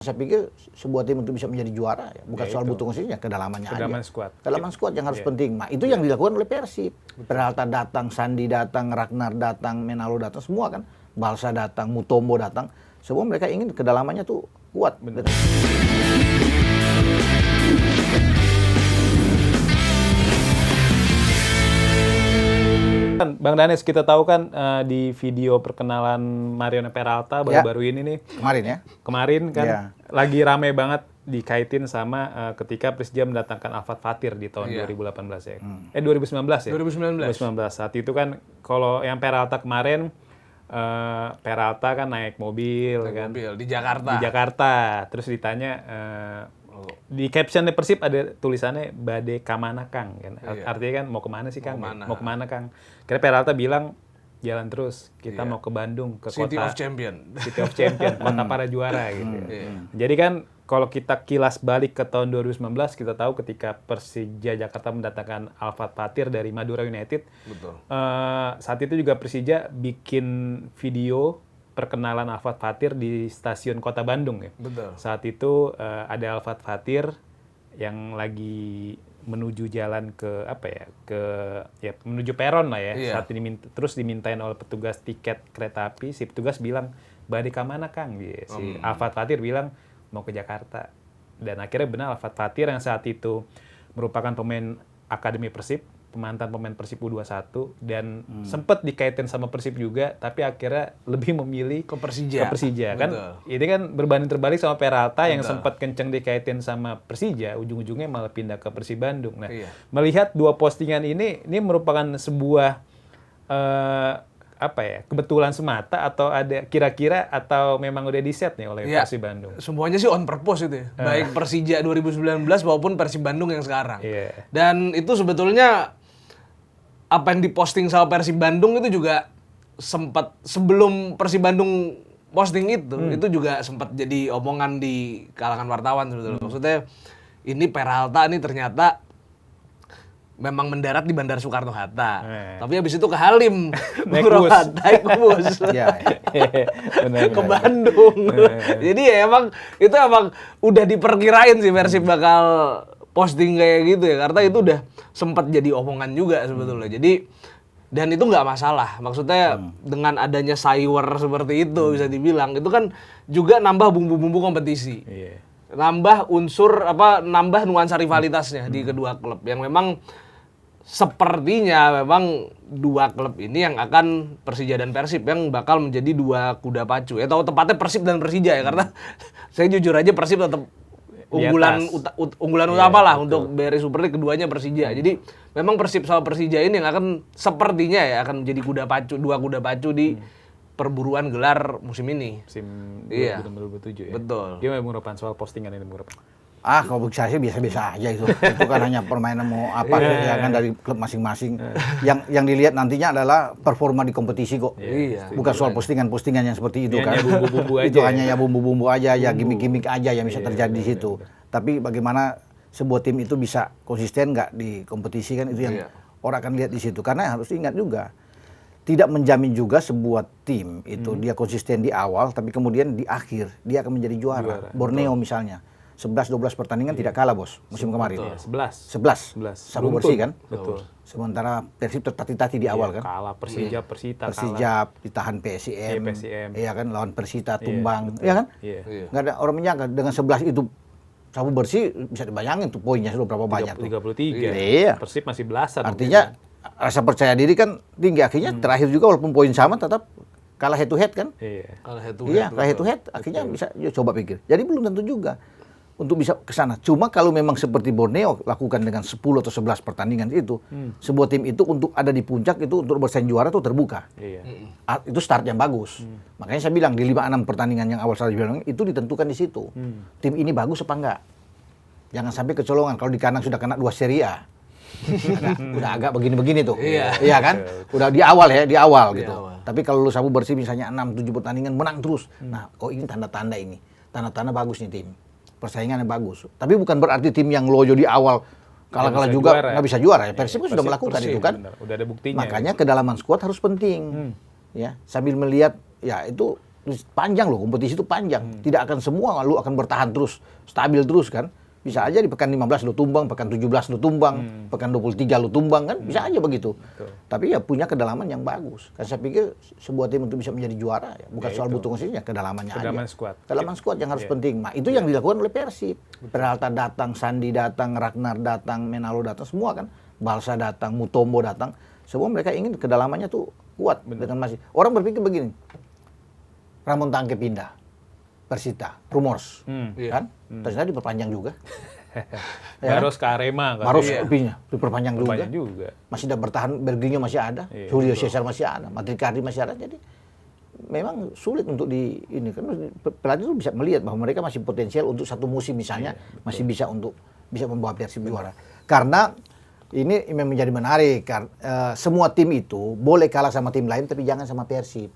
Saya pikir sebuah tim untuk bisa menjadi juara ya bukan soal butuh konsistensi, kedalamannya aja. Kedalaman skuad yang harus penting. Nah, itu yang dilakukan oleh Persib. Peralta datang, Sandi datang, Ragnar datang, Menalo datang, semua kan. Balsa datang, Mutombo datang. Semua mereka ingin kedalamannya tuh kuat. Benar. Bang Danes, kita tahu kan di video perkenalan Mariano Peralta baru-baru ini nih. Kemarin ya? Kemarin kan lagi rame banget dikaitin sama ketika Persija mendatangkan Alfat Fatir di tahun 2018 ya. 2019 ya? 2019. Saat itu kan kalau yang Peralta kemarin, Peralta kan naik mobil di Jakarta. Di Jakarta. Terus ditanya, di captionnya Persib ada tulisannya Bade Kamana Kang kan. Artinya kan mau kemana sih Kang? Mau kemana Kang? Kira Peralta bilang jalan terus, kita mau ke Bandung, ke City kota of Champion, kota para juara gitu. Jadi kan kalau kita kilas balik ke tahun 2019, kita tahu ketika Persija Jakarta mendatangkan Alfat Fatir dari Madura United. Betul. Saat itu juga Persija bikin video perkenalan Alfat Fatir di stasiun Kota Bandung ya. Betul. Saat itu ada Alfat Fatir yang lagi menuju jalan ke menuju peron lah ya. Saat terus dimintain oleh petugas tiket kereta api, si petugas bilang, "Bade kamana Kang?" Si Alfat Fatir bilang mau ke Jakarta. Dan akhirnya benar Alfat Fatir yang saat itu merupakan pemain Akademi Persib, mantan pemain Persib U21 dan sempat dikaitin sama Persib juga, tapi akhirnya lebih memilih ke Persija. Kan ini kan berbanding terbalik sama Peralta yang sempat kenceng dikaitin sama Persija, ujung-ujungnya malah pindah ke Persib Bandung. Nah, melihat dua postingan ini merupakan sebuah kebetulan semata atau ada kira-kira atau memang udah di-set nih oleh Persib Bandung? Semuanya sih on purpose itu ya. Baik Persija 2019 maupun Persib Bandung yang sekarang. Dan itu sebetulnya apa yang diposting sama Persib Bandung itu juga sempat sebelum Persib Bandung posting itu juga sempat jadi omongan di kalangan wartawan sebetulnya. Maksudnya ini Peralta ini ternyata memang mendarat di Bandara Soekarno-Hatta. Tapi habis itu ke Halim, naik bus. Ke Bandung. Jadi ya itu emang udah diperkirain sih Persib bakal posting kayak gitu ya. Karena itu udah sempat jadi omongan juga sebetulnya. Jadi dan itu nggak masalah. Maksudnya dengan adanya sayur seperti itu bisa dibilang itu kan juga nambah bumbu-bumbu kompetisi. Nambah unsur nambah nuansa rivalitasnya di kedua klub yang memang sepertinya memang dua klub ini yang akan Persija dan Persib yang bakal menjadi dua kuda pacu. Atau tepatnya Persib dan Persija ya karena saya jujur aja Persib tetap unggulan utama lah untuk BRI Super League, keduanya Persija. Jadi memang Persib sama Persija ini yang akan sepertinya ya akan menjadi dua kuda pacu di perburuan gelar musim ini. Musim 2027 ya. Betul. Gimana Bung Ropan soal postingan ini Bung Ropan? Kalau bagi saya biasa-biasa aja itu. Itu kan hanya permainan mau apa ya kan dari klub masing-masing. Yang dilihat nantinya adalah performa di kompetisi kok. Bukan soal postingan-postingan yang seperti itu kan. Bumbu-bumbu aja. Itu hanya ya bumbu-bumbu aja, ya gimmick-gimmick aja yang bisa terjadi di situ. Tapi bagaimana sebuah tim itu bisa konsisten nggak di kompetisi kan itu yang orang akan lihat di situ. Karena harus ingat juga tidak menjamin juga sebuah tim itu dia konsisten di awal tapi kemudian di akhir dia akan menjadi juara. Borneo misalnya 11-12 pertandingan tidak kalah bos musim kemarin. 11. Sabu bersih kan? Betul. Sementara Persib tertati-tati di awal kan? Kalah Persija ditahan PSIM. Iya kan lawan Persita tumbang. Betul. Iya kan? Iya. Nggak ada orang menyangka dengan 11 itu sabu bersih bisa dibayangin tuh poinnya sudah berapa banyak tuh. 33. Iya. Persib masih belasan. Artinya rasa percaya diri kan tinggi akhirnya terakhir juga walaupun poin sama tetap kalah head to head kan? Kalah head to head. Akhirnya bisa coba pikir. Jadi belum tentu juga untuk bisa ke sana. Cuma kalau memang seperti Borneo lakukan dengan 10 atau 11 pertandingan itu, sebuah tim itu untuk ada di puncak itu untuk bersaing juara itu terbuka. Itu start yang bagus. Makanya saya bilang di 5-6 pertandingan yang awal saya bilang itu ditentukan di situ. Tim ini bagus apa enggak? Jangan sampai kecolongan kalau di kandang sudah kena 2 Serie A. Udah agak begini-begini tuh. Iya kan? Udah di awal gitu. Tapi kalau lu sabu bersih misalnya 6-7 pertandingan menang terus. Nah, ini tanda-tanda ini. Tanda-tanda bagus nih tim. Persaingannya bagus. Tapi bukan berarti tim yang loyo di awal kalah-kalah juga nggak bisa juara ya. Persib sudah melakukan itu kan. Udah ada buktinya. Makanya kedalaman skuad harus penting. Ya, sambil melihat ya itu panjang loh, kompetisi itu panjang. Tidak akan semua lu akan bertahan terus, stabil terus kan. Bisa aja di pekan 15 lu tumbang, pekan 17 lu tumbang, pekan 23 lu tumbang kan, bisa aja begitu. Betul. Tapi ya punya kedalaman yang bagus. Kan saya pikir sebuah tim untuk bisa menjadi juara ya, bukan soal butuh konsisten, kedalamannya Kedalaman aja. skuad. Kedalaman skuad yang harus penting. Nah, itu yang dilakukan oleh Persib. Peralta datang, Sandi datang, Ragnar datang, Menalo datang, semua kan. Balsa datang, Mutombo datang. Semua mereka ingin kedalamannya tuh kuat dengan masih. Orang berpikir begini. Ramon Tangke pindah. Persita, Rumors, kan? Ternyata diperpanjang juga. Baros ke Arema kan. Maros kopinya diperpanjang Perpanjang juga. juga. Masih bertahan, Berginho masih ada, Julio Cesar masih ada, Matricardi masih ada. Jadi memang sulit untuk ini kan pelatih itu bisa melihat bahwa mereka masih potensial untuk satu musim misalnya, masih bisa untuk bisa membawa Persib juara. Karena ini memang menjadi menarik semua tim itu boleh kalah sama tim lain tapi jangan sama Persib.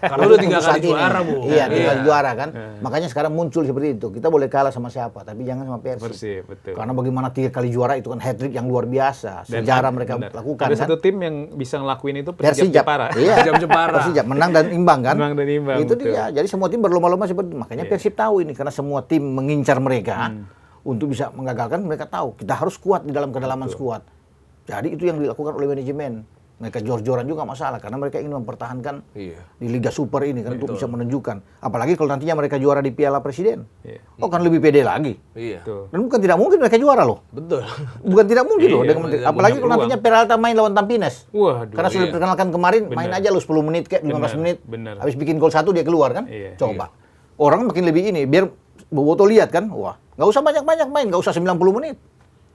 Karena udah 3 kali juara, Bu. Iya, 3 kali juara kan. Makanya sekarang muncul seperti itu. Kita boleh kalah sama siapa tapi jangan sama Persib. Betul. Karena bagaimana 3 kali juara itu kan hat-trick yang luar biasa. Sejarah mereka lakukan ada kan. satu tim yang bisa ngelakuin itu Persijap Jepara. Iya. Jepara. Persijap menang dan imbang kan. Menang dan imbang. Itu betul. dia. Jadi semua tim berlomba-lomba seperti itu. Makanya Persib tahu ini karena semua tim mengincar mereka untuk bisa menggagalkan, mereka tahu kita harus kuat di dalam kedalaman skuad. Jadi itu yang dilakukan oleh manajemen. Mereka jor-joran juga masalah karena mereka ingin mempertahankan di Liga Super ini kan untuk bisa menunjukkan. Apalagi kalau nantinya mereka juara di Piala Presiden. Oh kan lebih pede lagi. Iya. Dan bukan tidak mungkin mereka juara loh. Betul. Bukan tidak mungkin loh. Iya, Apalagi kalau nantinya Peralta main lawan Tampines. Waduh. Karena sudah diperkenalkan kemarin, main aja lo 10 menit kayak 15 menit. Bener. Habis bikin gol 1 dia keluar kan. Iya, Coba. Orang makin lebih ini biar Boboto lihat kan. Wah, nggak usah banyak-banyak main, nggak usah 90 menit.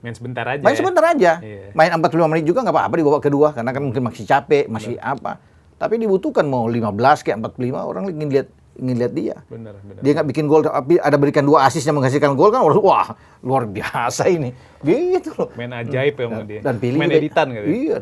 Main sebentar aja. Main sebentar aja. Iya. Main 45 menit juga nggak apa-apa di babak kedua karena kan mungkin masih capek, masih apa. Tapi dibutuhkan mau 15 kayak 45 orang ingin lihat dia. Bener. Dia nggak bikin gol tapi ada berikan 2 assist yang menghasilkan gol kan orang wah luar biasa ini. Gitu loh. Main ajaib ya sama dia. Dan pilih main juga, editan gitu. Iya,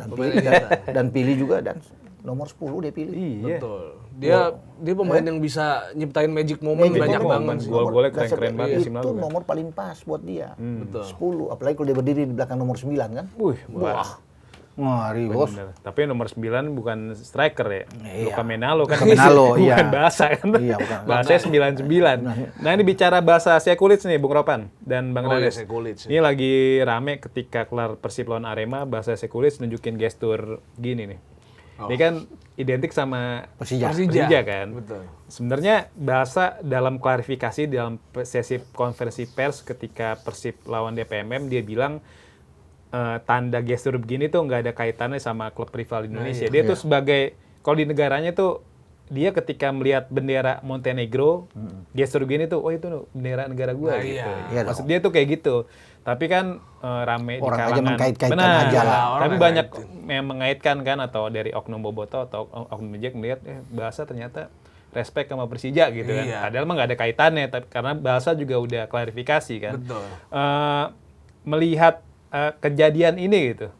dan pilih juga dan nomor 10 dia pilih. Iya. Betul. Dia pemain yang bisa nyiptain magic moment banyak banget. Gol-golnya keren-keren banget musim lalu. Itu nomor paling pas buat dia. Betul. 10, apalagi kalau dia berdiri di belakang nomor 9 kan. Wah. Ngari, bos. Bener. Tapi nomor 9 bukan striker ya. Iya. Luka Menalo kan. Luka Menalo, bukan iya. bahasa kan. Iya, bukan. Bahasanya 99. Nah, ini bicara bahasa Sekulic nih, Bung Ropan dan Bang Oh, iya, Rades. Sekulic. Ini lagi rame ketika kelar Persib lawan Arema, bahasa Sekulic nunjukin gestur gini nih. Ini kan identik sama Persija kan. Betul. Sebenarnya bahasa dalam klarifikasi dalam sesi konferensi pers ketika Persib lawan DPMM dia bilang tanda gestur begini tuh nggak ada kaitannya sama klub rival di Indonesia. Dia tuh sebagai kalau di negaranya tuh dia ketika melihat bendera Montenegro gestur begini tuh, oh itu bendera negara gua gitu. Iya Maksud dia tuh kayak gitu. Tapi kan rame Orang di aja kalangan. mengkait-kaitkan Benar. aja lah. Tapi banyak yang mengaitkan kan atau dari oknum Boboto atau oknum Jack melihat bahasa ternyata respect sama Persija gitu kan. Iya. Padahal mah nggak ada kaitannya, tapi karena bahasa juga udah klarifikasi kan. Betul. Melihat kejadian ini gitu,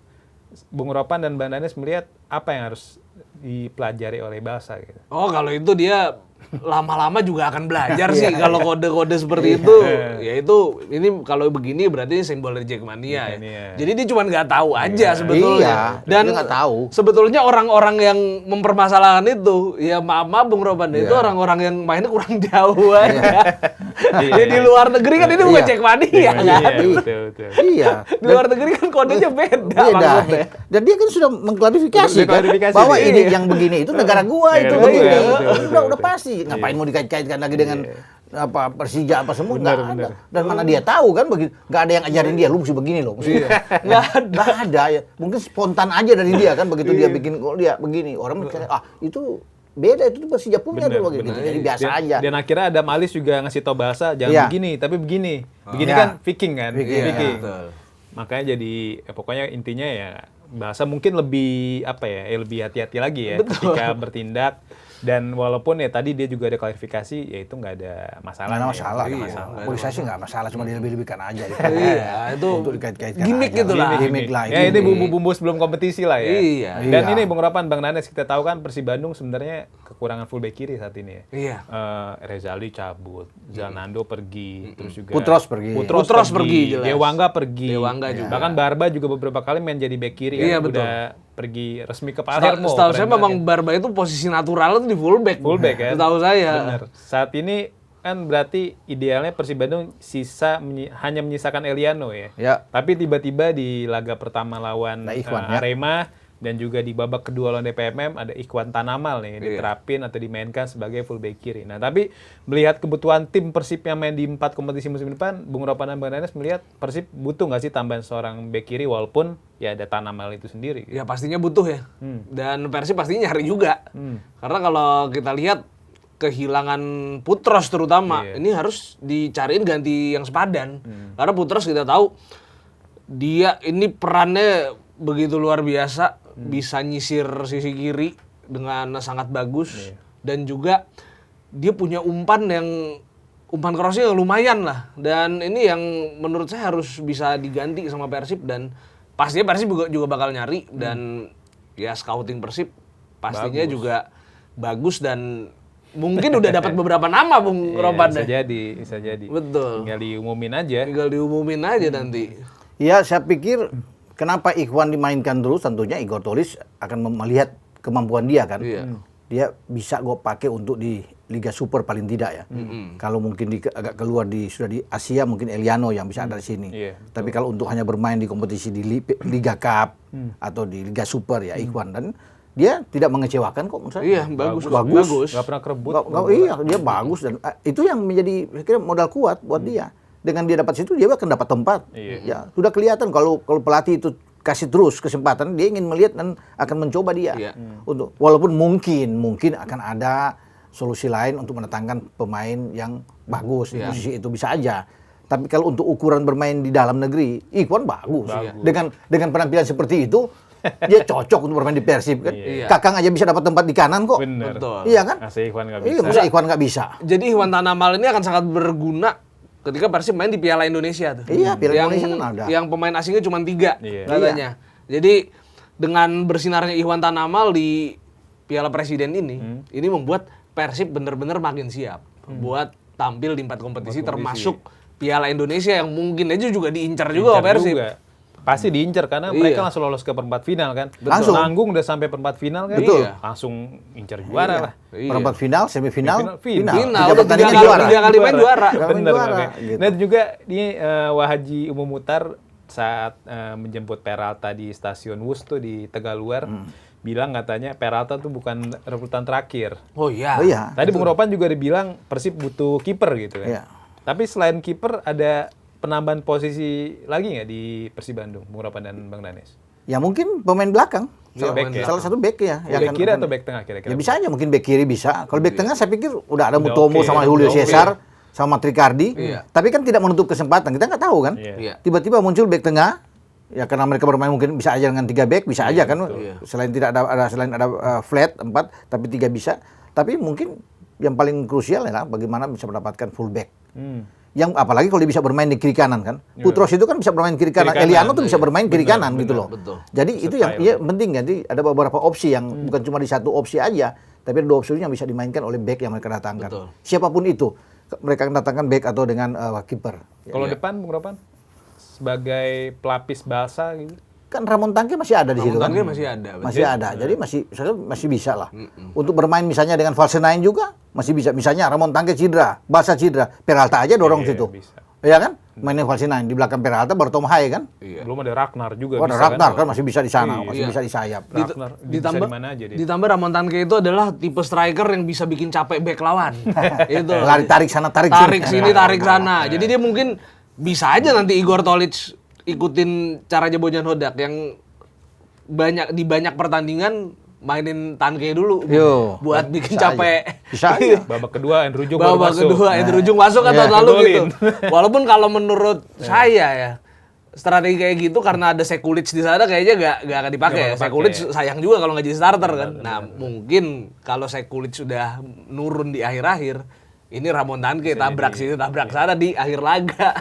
Bung Ropan dan Bang Danes melihat apa yang harus dipelajari oleh bahasa gitu. Oh, kalau itu dia lama-lama juga akan belajar sih kalau kode-kode seperti itu. Ya itu ini kalau begini berarti ini simbol dari Jackmania ya. Jadi dia cuma nggak tahu aja sebetulnya. Iya, Dan dia nggak tahu. sebetulnya orang-orang yang mempermasalahkan itu, ya maaf Bung Roban, itu orang-orang yang mainnya kurang jauh aja. Dia di luar negeri kan ini bukan Jackmania kan. Betul. Iya. Di luar negeri kan kodenya beda. maksudnya. Dan dia kan sudah mengklarifikasi Udah kan, klarifikasi bahwa dia. ini yang begini itu negara gua itu Negara begini. gua, betul. Udah pasti. Ngapain mau dikait-kaitkan lagi dengan apa Persija apa semua nggak ada. Dan mana dia tahu kan begitu. Nggak ada yang ajarin dia lu mesti begini loh. Nggak ada ya. Mungkin spontan aja dari dia kan begitu dia bikin gol dia begini. Orang mikirnya itu beda itu Persija punya tuh begitu. Jadi biasa aja. Dan akhirnya ada Malis juga ngasih tau bahasa jangan begini, tapi begini. Begini kan Viking kan? Viking. Makanya jadi pokoknya intinya ya bahasa mungkin lebih lebih hati-hati lagi ya ketika bertindak. Dan walaupun ya tadi dia juga ada klarifikasi, ya itu nggak ada masalah. Nggak ada masalah. Bagi saya sih nggak masalah, cuma dilebih-lebihkan aja. Iya, itu untuk dikait-kaitkan gimmick aja. gitu lah. Gimmick lah. Ya ini bumbu-bumbu sebelum kompetisi lah ya. Iya. Dan ini Bung Ropan, Bang Nanes kita tahu kan Persib Bandung sebenarnya kekurangan fullback kiri saat ini ya. Iya. Rezali cabut, Zalnando pergi, terus juga Putros pergi. Putros pergi, jelas. Dewangga pergi. Dewangga juga. Bahkan Barba juga beberapa kali main jadi back kiri Iya, kan, betul. udah pergi resmi ke Palermo. Setahu saya keren memang banget. Barba itu posisi natural itu di fullback. Fullback kan. Setahu saya. Bener. Saat ini kan berarti idealnya Persib Bandung hanya menyisakan Eliano ya. Ya. Tapi tiba-tiba di laga pertama lawan Nah, Ikhwan, ya. Arema dan juga di babak kedua lawan DPMM ada Ikhwan Tanamal nih diterapin atau dimainkan sebagai fullback kiri. Nah, tapi melihat kebutuhan tim Persib yang main di 4 kompetisi musim depan, Bung Ropan dan Bang Danes melihat Persib butuh nggak sih tambahan seorang back kiri walaupun ya ada Tanamal itu sendiri. Ya pastinya butuh ya. Dan Persib pastinya nyari juga. Karena kalau kita lihat kehilangan Putros terutama, ini harus dicariin ganti yang sepadan. Karena Putros kita tahu dia ini perannya begitu luar biasa, bisa nyisir sisi kiri dengan sangat bagus dan juga dia punya umpan crossing yang lumayan lah. Dan ini yang menurut saya harus bisa diganti sama Persib dan pastinya Persib juga bakal nyari dan ya scouting Persib pastinya juga bagus dan mungkin udah dapat beberapa nama Bung Ropan Bisa deh. bisa jadi. Betul. Tinggal diumumin aja. Tinggal diumumin aja nanti. Ya, saya pikir kenapa Ikhwan dimainkan terus, tentunya Igor Tolis akan melihat kemampuan dia kan. Iya. Dia bisa gue pakai untuk di Liga Super paling tidak ya. Kalau mungkin agak keluar sudah di Asia mungkin Eliano yang bisa ada di sini. Iya, Tapi kalau untuk hanya bermain di kompetisi di Liga Cup atau di Liga Super ya Ikhwan, dan dia tidak mengecewakan kok menurut saya. Iya, bagus. Nggak pernah kerebut. Iya, dia bagus dan itu yang menjadi saya kira modal kuat buat dia. Dengan dia dapat situ dia akan dapat tempat. Ya, sudah kelihatan kalau pelatih itu kasih terus kesempatan, dia ingin melihat dan akan mencoba dia. Iya. Untuk walaupun mungkin akan ada solusi lain untuk mendatangkan pemain yang bagus di posisi itu bisa aja. Tapi kalau untuk ukuran bermain di dalam negeri, Ikhwan bagus. Dengan penampilan seperti itu dia cocok untuk bermain di Persib kan. Kakang aja bisa dapat tempat di kanan kok. Bener. Betul. Iya kan? Masa Ikhwan nggak Iya, bisa. masa Ikhwan nggak bisa. Jadi Ikhwan Tanamal ini akan sangat berguna ketika Persib main di Piala Indonesia tuh. Iya, Piala Indonesia kan ada. Yang pemain asingnya cuma 3 Iya. katanya. Jadi dengan bersinarnya Ikhwan Tanamal di Piala Presiden ini membuat Persib benar-benar makin siap buat tampil di 4 kompetisi termasuk Piala Indonesia yang mungkin aja juga diincar juga sama Persib. Pasti diincar karena mereka langsung lolos ke perempat final kan. Langsung. Nanggung udah sampai perempat final kan. Betul. Langsung incar juara lah. Perempat final, semifinal, Final. Tiga Udah pertandingan 3 juara. kali main juara. Bener. Juara, gitu. Nah juga ini Wahaji Umumutar saat menjemput Peralta di stasiun Wus tuh di Tegaluar bilang katanya Peralta tuh bukan rebutan terakhir. Oh iya. Oh iya. Tadi Bung Ropan juga dibilang Persib butuh kiper gitu kan. Iya. Tapi selain kiper ada penambahan posisi lagi nggak di Persib Bandung, Bung Ropan dan Bang Danes? Ya mungkin pemain belakang. Iya, back ya? Salah satu back ya. Back kiri atau back tengah kira-kira? Ya bisa aja mungkin back kiri bisa. Kalau back tengah saya pikir udah ada Udah Mutomo oke. sama Julio Cesar sama Tricardi. Tapi kan tidak menutup kesempatan. Kita nggak tahu kan. Iya. Tiba-tiba muncul back tengah. Ya karena mereka bermain mungkin bisa aja dengan 3 back, bisa aja kan. Selain tidak ada flat 4, tapi 3 bisa. Tapi mungkin yang paling krusial adalah bagaimana bisa mendapatkan full back. Yang apalagi kalau dia bisa bermain di kiri kanan kan. Putros itu kan bisa bermain kiri kanan. Eliano tuh bisa bermain kiri kanan gitu loh. betul. Jadi itu yang penting kan. Jadi ada beberapa opsi yang bukan cuma di satu opsi aja, tapi ada 2 opsi yang bisa dimainkan oleh back yang mereka datangkan. Betul. Siapapun itu, mereka akan datangkan back atau dengan kiper. Kalau depan Bung Ropan sebagai pelapis balsa gitu. Kan Ramon Tangke masih ada di situ kan. Tangke masih ada. Masih ada. Jadi masih bisa lah. Untuk bermain misalnya dengan Valsenain juga masih bisa. Misalnya Ramon Tangke cedera, Balsa cedera, Peralta aja dorong situ. Bisa. Iya kan? Mainnya Valsenain di belakang Peralta baru Tom Haye kan? Belum ada Ragnar juga Oh, ada bisa Ragnar kan masih bisa di sana, masih Iya. bisa di sayap. Ragnar bisa di mana aja dia. Ditambah Ramon Tangke itu adalah tipe striker yang bisa bikin capek back lawan. Itu. Lari tarik sana, tarik Sini, tarik sana. Jadi dia mungkin bisa aja nanti Igor Tolic ikutin caranya Bojan Hodak yang di banyak pertandingan mainin Tangke dulu Yo, buat bikin bisa capek. aja. Bisa aja. Babak kedua Andrew Jung baru Babak masuk. kedua Andrew Jung masuk kan tahun lalu golin. gitu. Walaupun kalau menurut saya ya strategi kayak gitu karena ada Sekulic di sana kayaknya gak akan dipakai. Nggak Ya. bakal Sekulic pakai. sayang juga kalau nggak jadi starter kan. Nah mungkin kalau Sekulic sudah nurun di akhir-akhir, ini Ramon Tangke tabrak sini tabrak sana di akhir laga.